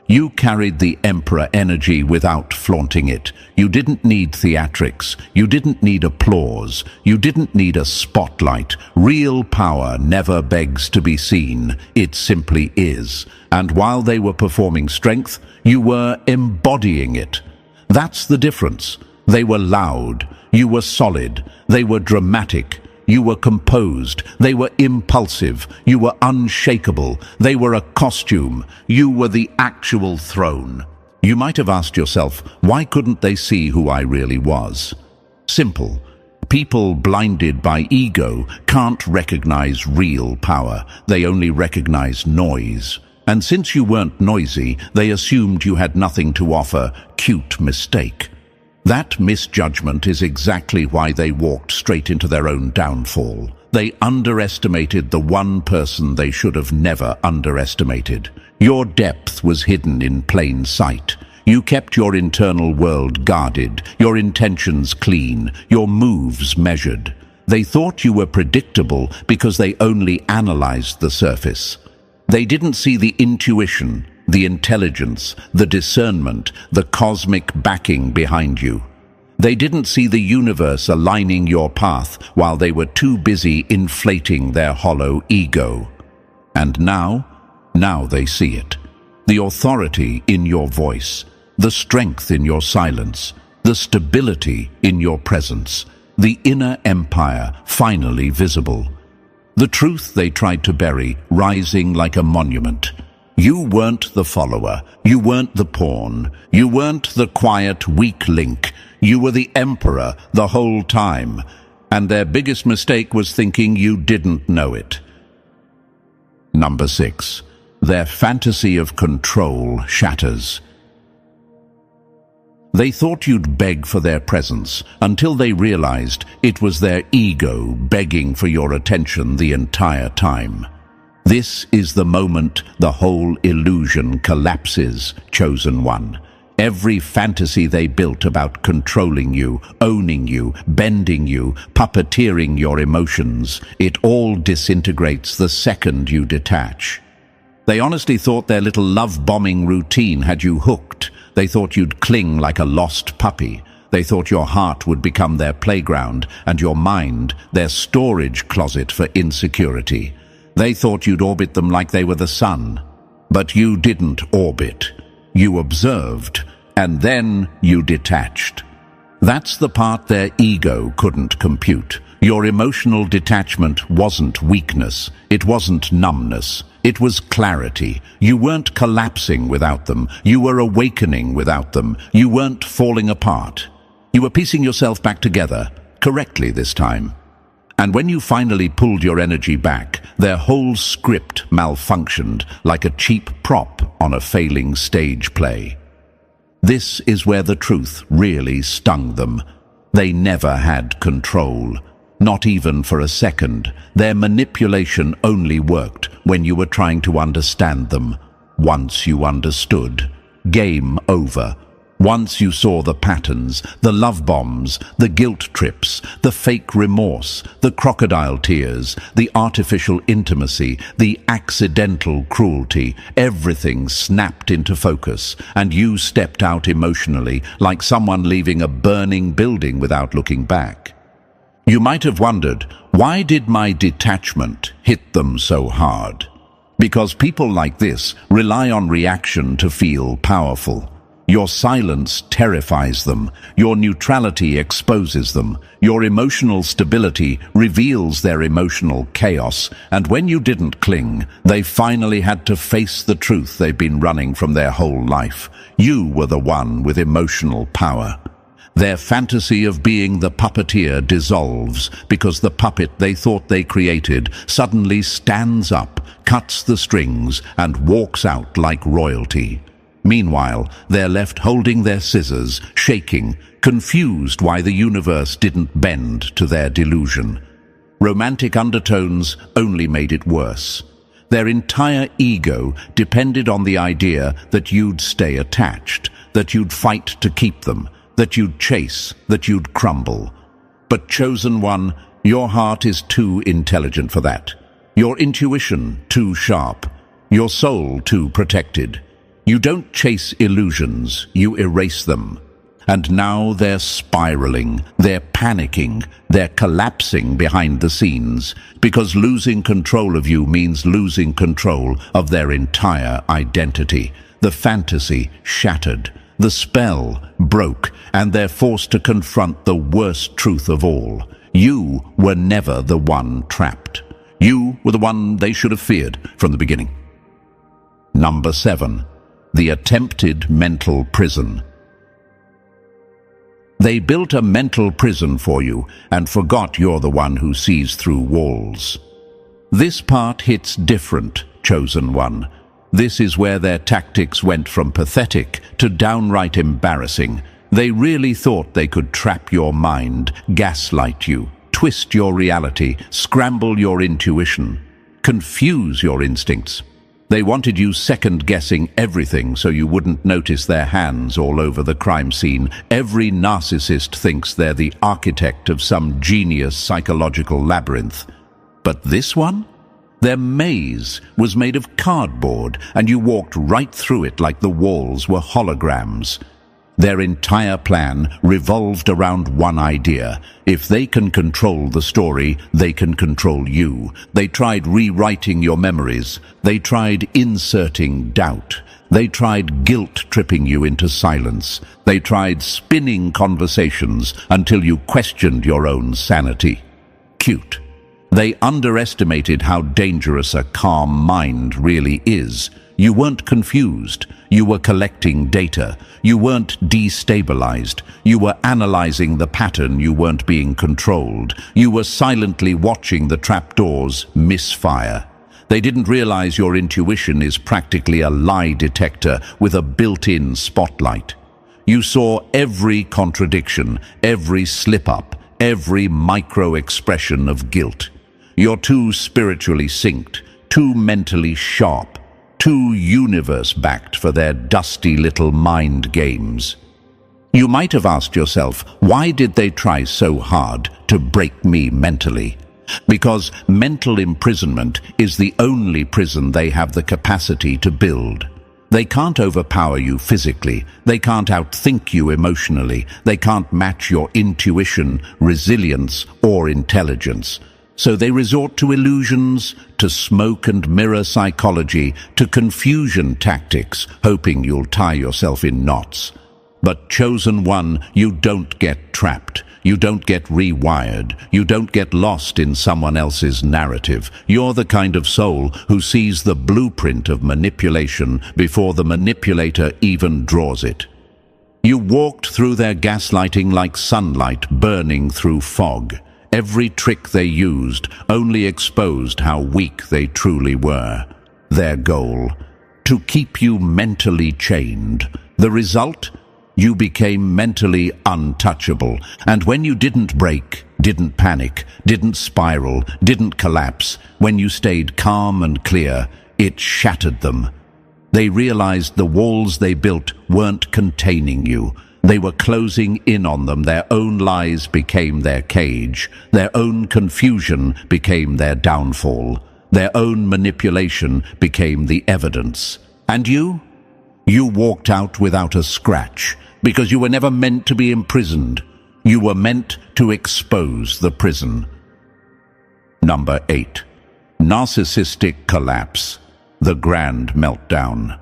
You carried the Emperor energy without flaunting it. You didn't need theatrics. You didn't need applause. You didn't need a spotlight. Real power never begs to be seen. It simply is. And while they were performing strength, you were embodying it. That's the difference. They were loud. You were solid. They were dramatic. You were composed. They were impulsive. You were unshakable. They were a costume. You were the actual throne. You might have asked yourself, why couldn't they see who I really was? Simple. People blinded by ego can't recognize real power. They only recognize noise. And since you weren't noisy, they assumed you had nothing to offer. Cute mistake. That misjudgment is exactly why they walked straight into their own downfall. They underestimated the one person they should have never underestimated. Your depth was hidden in plain sight. You kept your internal world guarded, your intentions clean, your moves measured. They thought you were predictable because they only analyzed the surface. They didn't see the intuition, the intelligence, the discernment, the cosmic backing behind you. They didn't see the universe aligning your path while they were too busy inflating their hollow ego. And now they see it. The authority in your voice, the strength in your silence, the stability in your presence, the inner empire finally visible. The truth they tried to bury, rising like a monument. You weren't the follower, you weren't the pawn, you weren't the quiet, weak link. You were the emperor the whole time, and their biggest mistake was thinking you didn't know it. Number 6. Their fantasy of control shatters. They thought you'd beg for their presence until they realized it was their ego begging for your attention the entire time. This is the moment the whole illusion collapses, Chosen One. Every fantasy they built about controlling you, owning you, bending you, puppeteering your emotions, it all disintegrates the second you detach. They honestly thought their little love-bombing routine had you hooked. They thought you'd cling like a lost puppy. They thought your heart would become their playground and your mind their storage closet for insecurity. They thought you'd orbit them like they were the sun. But you didn't orbit. You observed, and then you detached. That's the part their ego couldn't compute. Your emotional detachment wasn't weakness. It wasn't numbness. It was clarity. You weren't collapsing without them. You were awakening without them. You weren't falling apart. You were piecing yourself back together, correctly this time. And when you finally pulled your energy back, their whole script malfunctioned like a cheap prop on a failing stage play. This is where the truth really stung them. They never had control. Not even for a second. Their manipulation only worked when you were trying to understand them. Once you understood, game over. Once you saw the patterns, the love bombs, the guilt trips, the fake remorse, the crocodile tears, the artificial intimacy, the accidental cruelty, everything snapped into focus, and you stepped out emotionally like someone leaving a burning building without looking back. You might have wondered, why did my detachment hit them so hard? Because people like this rely on reaction to feel powerful. Your silence terrifies them. Your neutrality exposes them. Your emotional stability reveals their emotional chaos. And when you didn't cling, they finally had to face the truth they've been running from their whole life. You were the one with emotional power. Their fantasy of being the puppeteer dissolves because the puppet they thought they created suddenly stands up, cuts the strings, and walks out like royalty. Meanwhile, they're left holding their scissors, shaking, confused why the universe didn't bend to their delusion. Romantic undertones only made it worse. Their entire ego depended on the idea that you'd stay attached, that you'd fight to keep them, that you'd chase, that you'd crumble. But Chosen One, your heart is too intelligent for that. Your intuition too sharp. Your soul too protected. You don't chase illusions, you erase them. And now they're spiraling, they're panicking, they're collapsing behind the scenes, because losing control of you means losing control of their entire identity. The fantasy shattered. The spell broke, and they're forced to confront the worst truth of all. You were never the one trapped. You were the one they should have feared from the beginning. Number 7. The attempted mental prison. They built a mental prison for you and forgot you're the one who sees through walls. This part hits different, Chosen One. This is where their tactics went from pathetic to downright embarrassing. They really thought they could trap your mind, gaslight you, twist your reality, scramble your intuition, confuse your instincts. They wanted you second-guessing everything so you wouldn't notice their hands all over the crime scene. Every narcissist thinks they're the architect of some genius psychological labyrinth. But this one? Their maze was made of cardboard, and you walked right through it like the walls were holograms. Their entire plan revolved around one idea. If they can control the story, they can control you. They tried rewriting your memories. They tried inserting doubt. They tried guilt-tripping you into silence. They tried spinning conversations until you questioned your own sanity. Cute. They underestimated how dangerous a calm mind really is. You weren't confused. You were collecting data. You weren't destabilized. You were analyzing the pattern. You weren't being controlled. You were silently watching the trapdoors misfire. They didn't realize your intuition is practically a lie detector with a built-in spotlight. You saw every contradiction, every slip-up, every micro-expression of guilt. You're too spiritually synced, too mentally sharp, too universe-backed for their dusty little mind games. You might have asked yourself, why did they try so hard to break me mentally? Because mental imprisonment is the only prison they have the capacity to build. They can't overpower you physically. They can't outthink you emotionally. They can't match your intuition, resilience, or intelligence. So they resort to illusions, to smoke and mirror psychology, to confusion tactics, hoping you'll tie yourself in knots. But chosen one, you don't get trapped. You don't get rewired. You don't get lost in someone else's narrative. You're the kind of soul who sees the blueprint of manipulation before the manipulator even draws it. You walked through their gaslighting like sunlight burning through fog. Every trick they used only exposed how weak they truly were. Their goal: to keep you mentally chained. The result? You became mentally untouchable. And when you didn't break, didn't panic, didn't spiral, didn't collapse, when you stayed calm and clear, it shattered them. They realized the walls they built weren't containing you. They were closing in on them. Their own lies became their cage. Their own confusion became their downfall. Their own manipulation became the evidence. And you? You walked out without a scratch, because you were never meant to be imprisoned. You were meant to expose the prison. Number 8. Narcissistic collapse. The grand meltdown.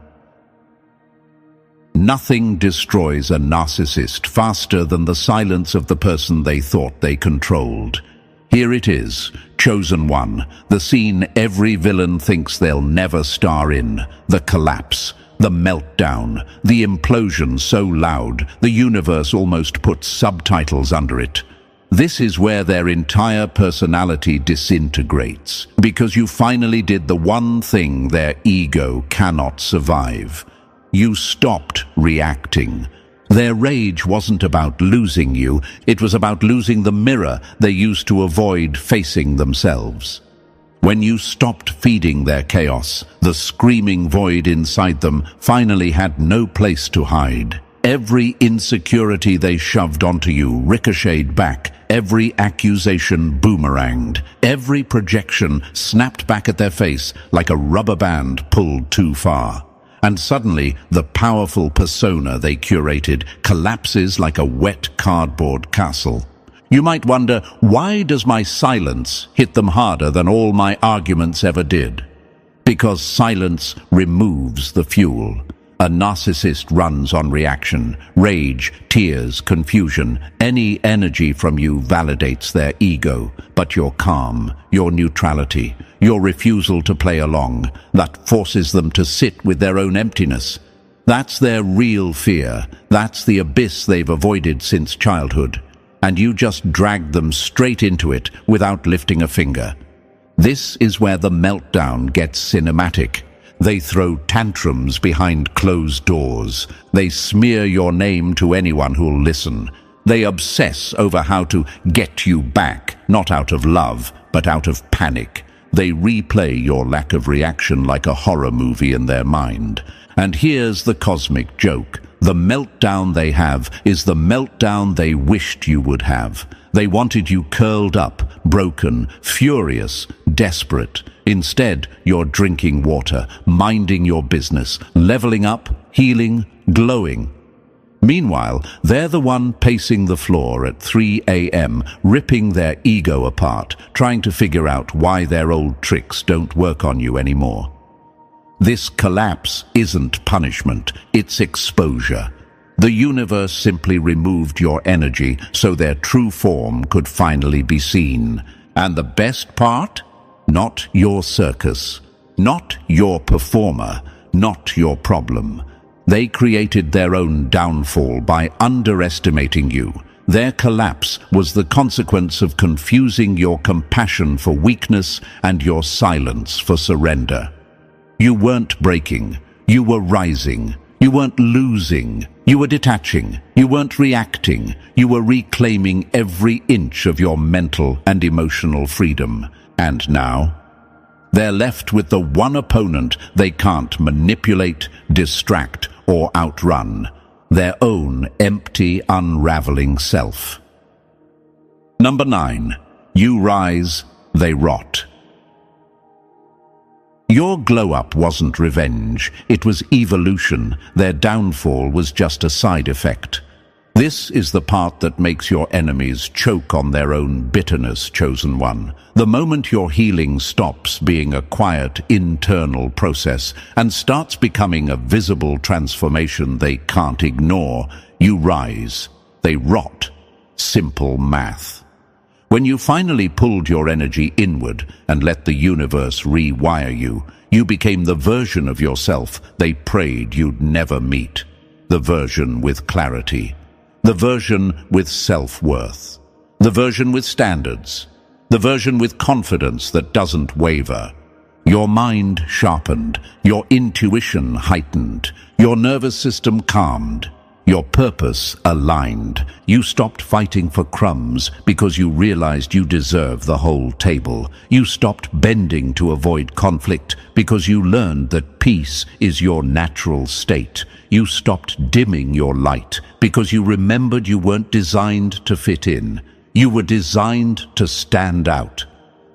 Nothing destroys a narcissist faster than the silence of the person they thought they controlled. Here it is, chosen one, the scene every villain thinks they'll never star in, the collapse, the meltdown, the implosion so loud the universe almost puts subtitles under it. This is where their entire personality disintegrates, because you finally did the one thing their ego cannot survive. You stopped reacting. Their rage wasn't about losing you, it was about losing the mirror they used to avoid facing themselves. When you stopped feeding their chaos, the screaming void inside them finally had no place to hide. Every insecurity they shoved onto you ricocheted back, every accusation boomeranged, every projection snapped back at their face like a rubber band pulled too far. And suddenly, the powerful persona they curated collapses like a wet cardboard castle. You might wonder, why does my silence hit them harder than all my arguments ever did? Because silence removes the fuel. A narcissist runs on reaction, rage, tears, confusion. Any energy from you validates their ego, but your calm, your neutrality, your refusal to play along, that forces them to sit with their own emptiness. That's their real fear. That's the abyss they've avoided since childhood. And you just dragged them straight into it without lifting a finger. This is where the meltdown gets cinematic. They throw tantrums behind closed doors. They smear your name to anyone who'll listen. They obsess over how to get you back, not out of love, but out of panic. They replay your lack of reaction like a horror movie in their mind. And here's the cosmic joke. The meltdown they have is the meltdown they wished you would have. They wanted you curled up, broken, furious, desperate. Instead, you're drinking water, minding your business, leveling up, healing, glowing. Meanwhile, they're the one pacing the floor at 3 a.m., ripping their ego apart, trying to figure out why their old tricks don't work on you anymore. This collapse isn't punishment, it's exposure. The universe simply removed your energy so their true form could finally be seen. And the best part? Not your circus, not your performer, not your problem. They created their own downfall by underestimating you. Their collapse was the consequence of confusing your compassion for weakness and your silence for surrender. You weren't breaking, you were rising. You weren't losing, you were detaching. You weren't reacting, you were reclaiming every inch of your mental and emotional freedom. And now, they're left with the one opponent they can't manipulate, distract, or outrun, their own empty, unraveling self. Number 9. You rise, they rot. Your glow-up wasn't revenge, it was evolution. Their downfall was just a side effect. This is the part that makes your enemies choke on their own bitterness, chosen one. The moment your healing stops being a quiet internal process and starts becoming a visible transformation they can't ignore, you rise. They rot. Simple math. When you finally pulled your energy inward and let the universe rewire you, you became the version of yourself they prayed you'd never meet. The version with clarity. The version with self-worth. The version with standards. The version with confidence that doesn't waver. Your mind sharpened, your intuition heightened, your nervous system calmed, your purpose aligned. You stopped fighting for crumbs because you realized you deserve the whole table. You stopped bending to avoid conflict because you learned that peace is your natural state. You stopped dimming your light because you remembered you weren't designed to fit in. You were designed to stand out.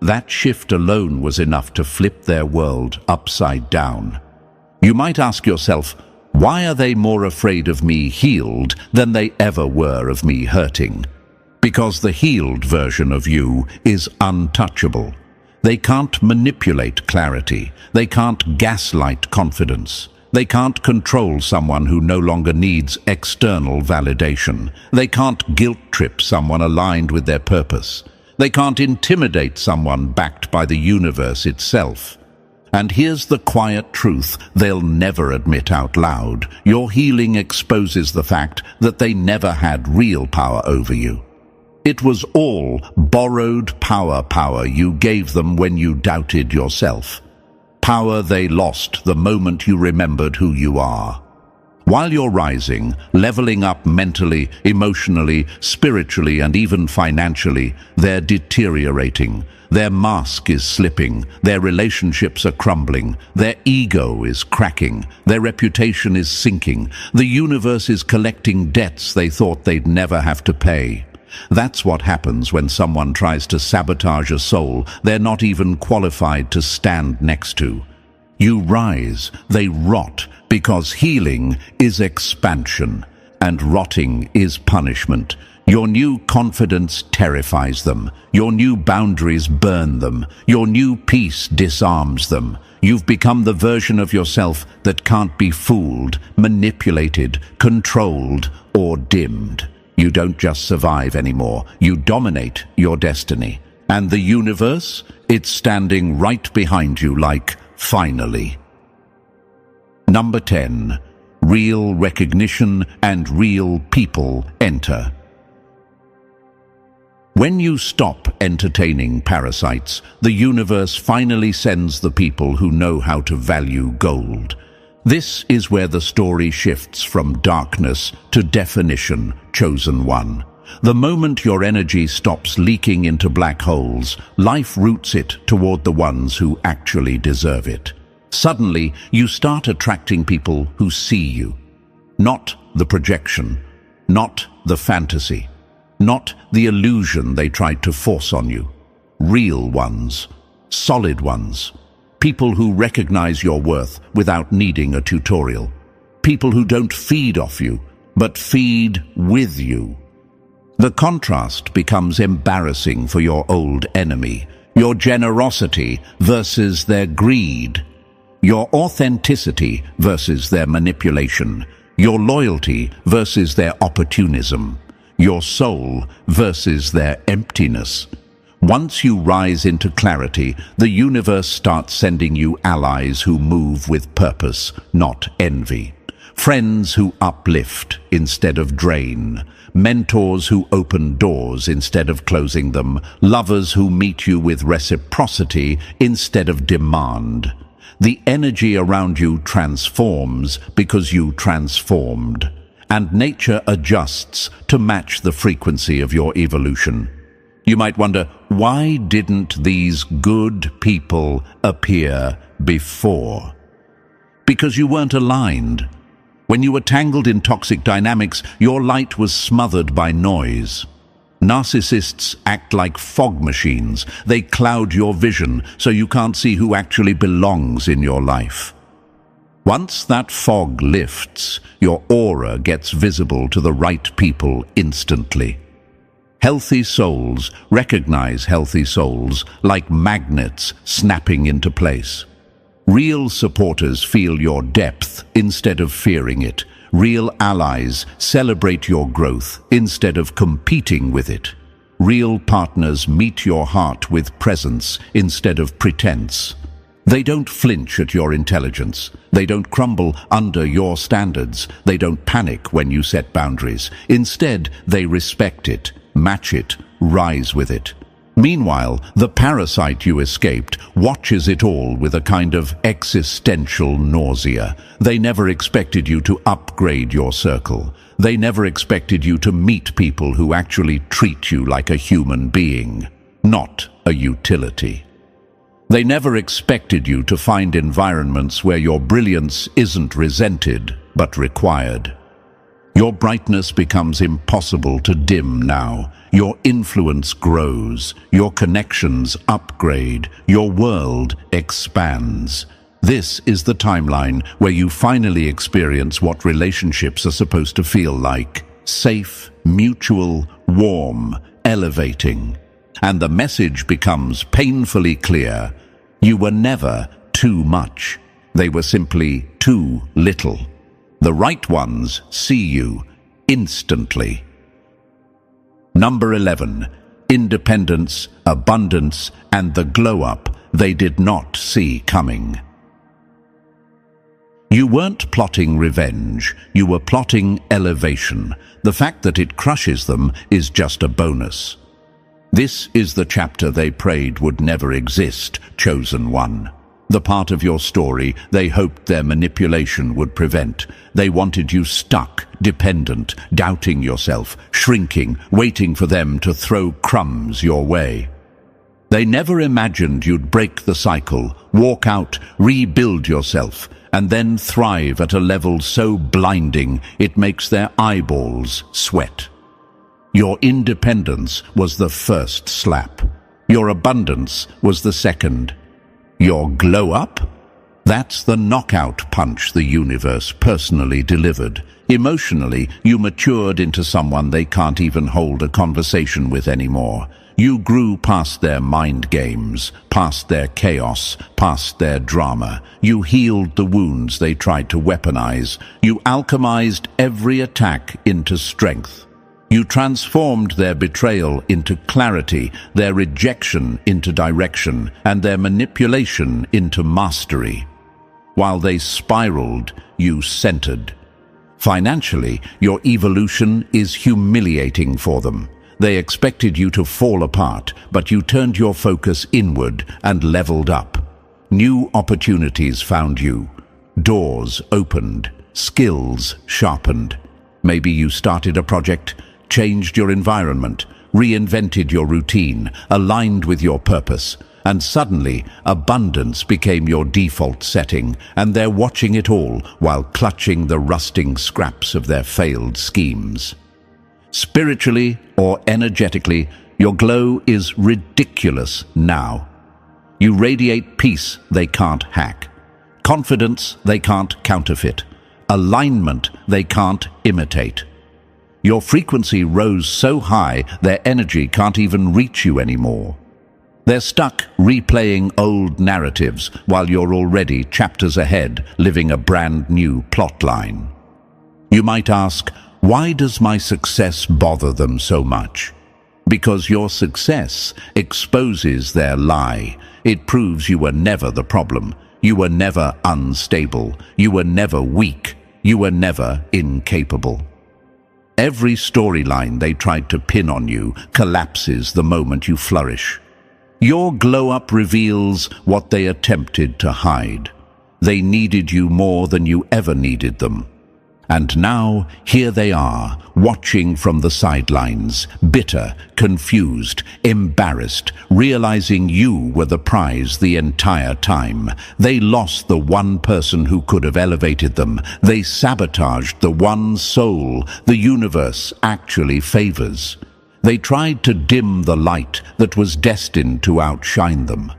That shift alone was enough to flip their world upside down. You might ask yourself, why are they more afraid of me healed than they ever were of me hurting? Because the healed version of you is untouchable. They can't manipulate clarity. They can't gaslight confidence. They can't control someone who no longer needs external validation. They can't guilt-trip someone aligned with their purpose. They can't intimidate someone backed by the universe itself. And here's the quiet truth they'll never admit out loud. Your healing exposes the fact that they never had real power over you. It was all borrowed power you gave them when you doubted yourself. Power they lost the moment you remembered who you are. While you're rising, leveling up mentally, emotionally, spiritually, and even financially, they're deteriorating. Their mask is slipping, their relationships are crumbling, their ego is cracking, their reputation is sinking, the universe is collecting debts they thought they'd never have to pay. That's what happens when someone tries to sabotage a soul they're not even qualified to stand next to. You rise, they rot, because healing is expansion, and rotting is punishment. Your new confidence terrifies them. Your new boundaries burn them. Your new peace disarms them. You've become the version of yourself that can't be fooled, manipulated, controlled, or dimmed. You don't just survive anymore. You dominate your destiny. And the universe? It's standing right behind you like, finally. Number 10. Real recognition and real people enter. When you stop entertaining parasites, the universe finally sends the people who know how to value gold. This is where the story shifts from darkness to definition, chosen one. The moment your energy stops leaking into black holes, life routes it toward the ones who actually deserve it. Suddenly, you start attracting people who see you. Not the projection, not the fantasy, not the illusion they tried to force on you. Real ones, solid ones. People who recognize your worth without needing a tutorial. People who don't feed off you, but feed with you. The contrast becomes embarrassing for your old enemy. Your generosity versus their greed. Your authenticity versus their manipulation. Your loyalty versus their opportunism. Your soul versus their emptiness. Once you rise into clarity, the universe starts sending you allies who move with purpose, not envy. Friends who uplift instead of drain. Mentors who open doors instead of closing them. Lovers who meet you with reciprocity instead of demand. The energy around you transforms because you transformed. And nature adjusts to match the frequency of your evolution. You might wonder, why didn't these good people appear before? Because you weren't aligned. When you were tangled in toxic dynamics, your light was smothered by noise. Narcissists act like fog machines. They cloud your vision so you can't see who actually belongs in your life. Once that fog lifts, your aura gets visible to the right people instantly. Healthy souls recognize healthy souls like magnets snapping into place. Real supporters feel your depth instead of fearing it. Real allies celebrate your growth instead of competing with it. Real partners meet your heart with presence instead of pretense. They don't flinch at your intelligence. They don't crumble under your standards. They don't panic when you set boundaries. Instead, they respect it, match it, rise with it. Meanwhile, the parasite you escaped watches it all with a kind of existential nausea. They never expected you to upgrade your circle. They never expected you to meet people who actually treat you like a human being, not a utility. They never expected you to find environments where your brilliance isn't resented, but required. Your brightness becomes impossible to dim now. Your influence grows. Your connections upgrade. Your world expands. This is the timeline where you finally experience what relationships are supposed to feel like. Safe, mutual, warm, elevating. And the message becomes painfully clear. You were never too much. They were simply too little. The right ones see you instantly. Number 11. Independence, abundance, and the glow-up they did not see coming. You weren't plotting revenge, you were plotting elevation. The fact that it crushes them is just a bonus. This is the chapter they prayed would never exist, chosen one. The part of your story they hoped their manipulation would prevent. They wanted you stuck, dependent, doubting yourself, shrinking, waiting for them to throw crumbs your way. They never imagined you'd break the cycle, walk out, rebuild yourself, and then thrive at a level so blinding it makes their eyeballs sweat. Your independence was the first slap. Your abundance was the second. Your glow-up? That's the knockout punch the universe personally delivered. Emotionally, you matured into someone they can't even hold a conversation with anymore. You grew past their mind games, past their chaos, past their drama. You healed the wounds they tried to weaponize. You alchemized every attack into strength. You transformed their betrayal into clarity, their rejection into direction, and their manipulation into mastery. While they spiraled, you centered. Financially, your evolution is humiliating for them. They expected you to fall apart, but you turned your focus inward and leveled up. New opportunities found you. Doors opened. Skills sharpened. Maybe you started a project, changed your environment, reinvented your routine, aligned with your purpose, and suddenly abundance became your default setting, and they're watching it all while clutching the rusting scraps of their failed schemes. Spiritually or energetically, your glow is ridiculous now. You radiate peace they can't hack, confidence they can't counterfeit, alignment they can't imitate. Your frequency rose so high their energy can't even reach you anymore. They're stuck replaying old narratives while you're already chapters ahead, living a brand new plotline. You might ask, why does my success bother them so much? Because your success exposes their lie. It proves you were never the problem. You were never unstable. You were never weak. You were never incapable. Every storyline they tried to pin on you collapses the moment you flourish. Your glow-up reveals what they attempted to hide. They needed you more than you ever needed them. And now, here they are, watching from the sidelines, bitter, confused, embarrassed, realizing you were the prize the entire time. They lost the one person who could have elevated them. They sabotaged the one soul the universe actually favors. They tried to dim the light that was destined to outshine them.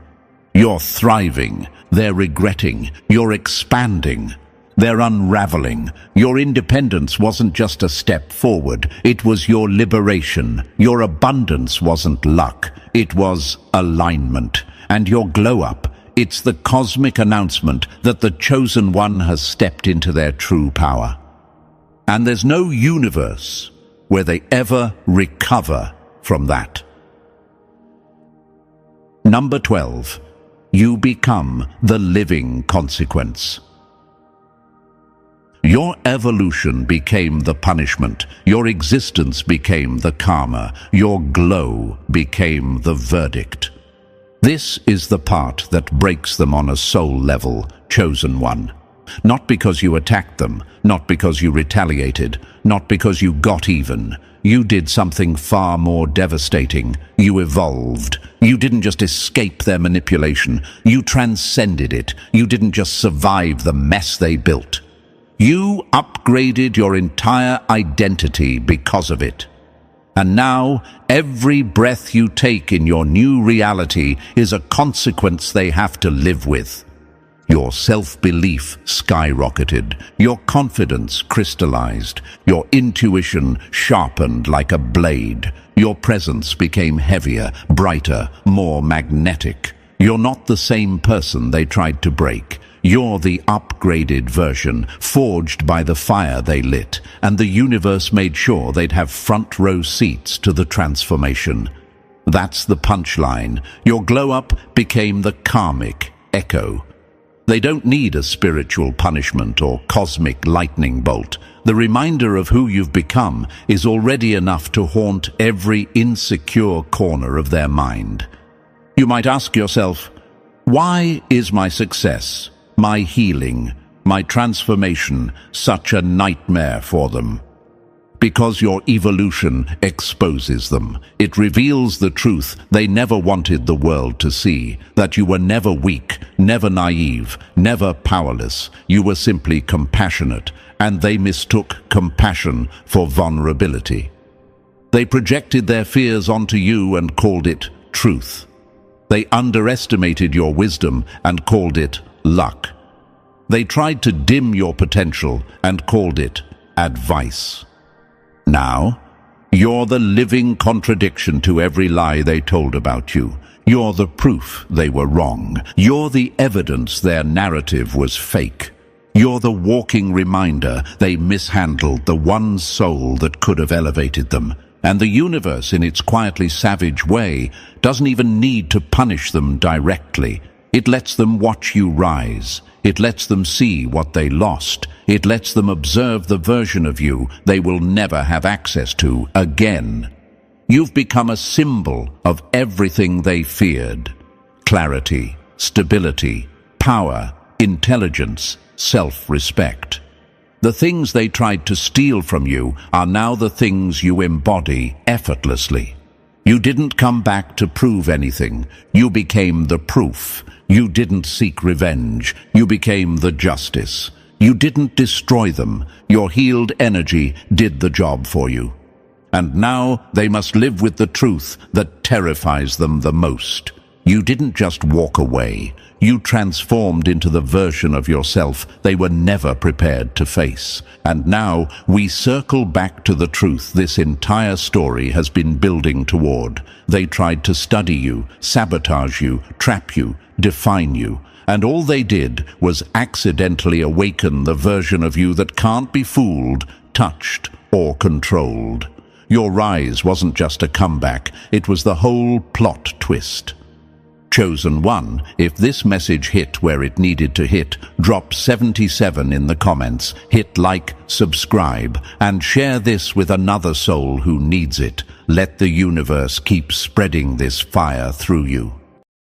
You're thriving, they're regretting, you're expanding. They're unraveling. Your independence wasn't just a step forward. It was your liberation. Your abundance wasn't luck. It was alignment. And your glow-up, it's the cosmic announcement that the chosen one has stepped into their true power. And there's no universe where they ever recover from that. Number 12. You become the living consequence. Your evolution became the punishment. Your existence became the karma. Your glow became the verdict. This is the part that breaks them on a soul level, chosen one. Not because you attacked them, not because you retaliated, not because you got even. You did something far more devastating. You evolved. You didn't just escape their manipulation. You transcended it. You didn't just survive the mess they built. You upgraded your entire identity because of it. And now, every breath you take in your new reality is a consequence they have to live with. Your self-belief skyrocketed, your confidence crystallized, your intuition sharpened like a blade. Your presence became heavier, brighter, more magnetic. You're not the same person they tried to break. You're the upgraded version, forged by the fire they lit, and the universe made sure they'd have front-row seats to the transformation. That's the punchline. Your glow-up became the karmic echo. They don't need a spiritual punishment or cosmic lightning bolt. The reminder of who you've become is already enough to haunt every insecure corner of their mind. You might ask yourself, why is my success, my healing, my transformation such a nightmare for them? Because your evolution exposes them. It reveals the truth they never wanted the world to see, that you were never weak, never naive, never powerless. You were simply compassionate, and they mistook compassion for vulnerability. They projected their fears onto you and called it truth. They underestimated your wisdom and called it luck. They tried to dim your potential and called it advice. Now, you're the living contradiction to every lie they told about you. You're the proof they were wrong. You're the evidence their narrative was fake. You're the walking reminder they mishandled the one soul that could have elevated them. And the universe, in its quietly savage way, doesn't even need to punish them directly. It lets them watch you rise. It lets them see what they lost. It lets them observe the version of you they will never have access to again. You've become a symbol of everything they feared. Clarity, stability, power, intelligence, self-respect. The things they tried to steal from you are now the things you embody effortlessly. You didn't come back to prove anything. You became the proof. You didn't seek revenge. You became the justice. You didn't destroy them. Your healed energy did the job for you. And now they must live with the truth that terrifies them the most. You didn't just walk away. You transformed into the version of yourself they were never prepared to face. And now we circle back to the truth this entire story has been building toward. They tried to study you, sabotage you, trap you, define you. And all they did was accidentally awaken the version of you that can't be fooled, touched, or controlled. Your rise wasn't just a comeback, it was the whole plot twist. Chosen One, if this message hit where it needed to hit, drop 77 in the comments, hit like, subscribe, and share this with another soul who needs it. Let the universe keep spreading this fire through you.